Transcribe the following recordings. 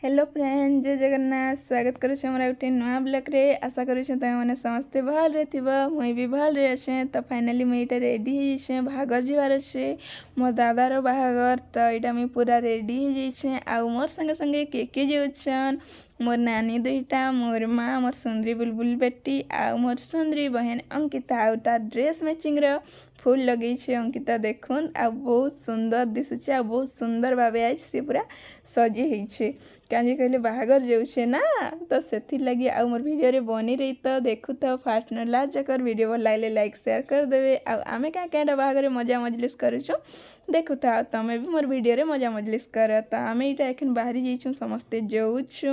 Hello friend, जय जगन्नाथ। स्वागत करुछ हमरा गोटे नुआ ब्लॉग रे। आशा करुछ तुम मैंने समस्ते भल रे थिबो। मुई भी भल रे अच्छे। तो फाइनली मुई इटा रेडी होइछे, बाहागर जीवार अच्छे, मोर दादार बाहागर। तो इटा मुई पूरा रेडी हो जाइछे। आउ मोर संगे संगे के जाउछन मोर नानी दुईटा, मोर माँ, मोर सुंदरी बुलबुल बेटी, आउ मोर सुंदरी बहन अंकिता। आउटा ड्रेस मैचिंग रो फुल लगे अंकिता देखुन। आ बहुत सुंदर दिशुचे, आ बहुत सुंदर भावे आज से पूरा सजी होइछे। काजे कहले बाहागर जाऊे ना, तो से लगी आ मोर वीडियो रे बनी रही। तो देखु तो फास्ट न लास्ट जकर वीडियो भल लगे लाइक शेयर कर देवे। आमे क्या क्या बाहागर मजा मजलिस करुछु देखु तो तमें भी मोर वीडियो रे मजा मजलिस कर। तो आमे इटा एखन बाहरी जाइछुं, समस्ते जाउछु।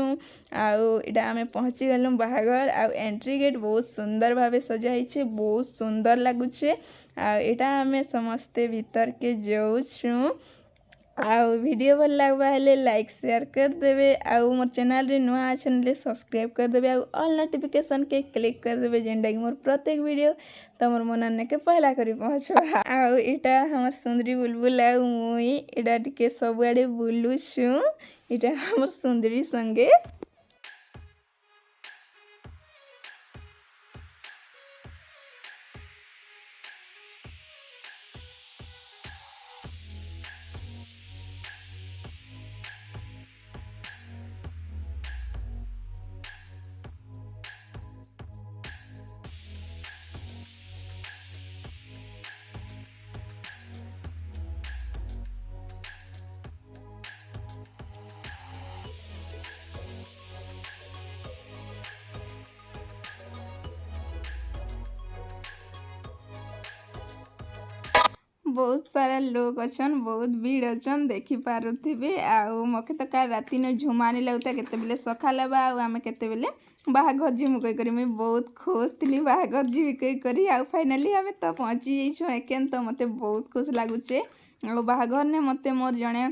आउ इटा आमे पहुँची गलु बाहागर। आउ एंट्री गेट बहुत सुंदर भावे सजा होइछे, बहुत सुंदर लागुछे। आ इटा आमे समस्ते भीतर के जाउछु। आउ वीडियो भल लगवा हेले लाइक शेयर कर देवे। आउ मोर चैनल रे नुआ अछन ले सब्सक्राइब कर देवे। आउ ऑल नोटिफिकेशन के क्लिक कर देवे, जेंडा कि मोर प्रत्येक वीडियो तमर मनने के पहला करी पहुँचवा। आउ इटा हमर सुंदरी बुलबुल आउ मुई इटा टिके सबआडे बुलुछु। इटा हमर सुंदरी संगे बहुत सारा लोग अछन, बहुत भीड़ अछन देखि पारुथिबे। आउ मके तो का राती न झुमानी लगता केते बेले सखाला बा। आउ आमे केते बेले बाहागर जिमु कई करी। मैं बहुत खुश थी बाहागर जीवी कई करी। आउ फाइनली आमे तो पहुंची जाइछो एकेन। तो मते बहुत खुश लागुचे। आउ बाहागर ने मते मोर जणे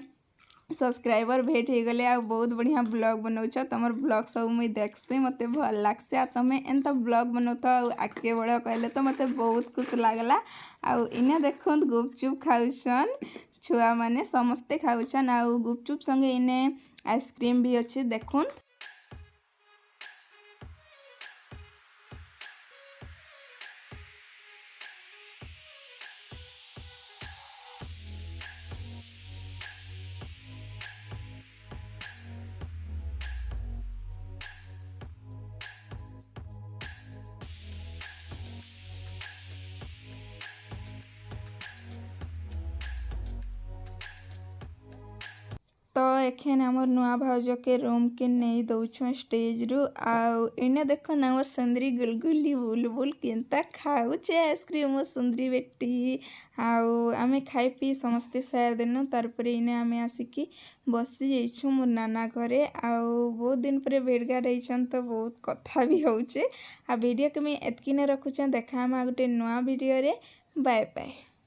सब्सक्राइबर भेट हो गले। आ बहुत बढ़िया ब्लॉग बनाउछ। तमर ब्लॉग सब मुई देखसे, मते भल लागसे। आ तमे एंता ब्लॉग बनाउत आके बड़ कहले तो मते बहुत खुश लागला। आउ इने देखुन गुपचुप खाउछन छुआ माने, समस्ते खाउछन। आउ गुपचुप संगे इने आइसक्रीम भी अच्छे देखुन। तो एखेन हमर नुआ भाउज के रूम के नहीं दउछ स्टेज रु। आउ इने देखो हमर सुंदरी गुलगुली बुलबुल केनता खाउचे आइसक्रीम। मो सुंदरी बेटी आउ आमे खाई पी समस्ते सार देनु। तारपरे इने आमे आसिकी बसी जाइछु मोर नाना घरे। आउ बहुत दिन पर भेड़घाट होइछन, तो बहुत कथा भी होउचे। आ वीडियो के मैं एतकी ने रखुचे। देखा हम गोटे नुआ वीडियो रे। Bye bye.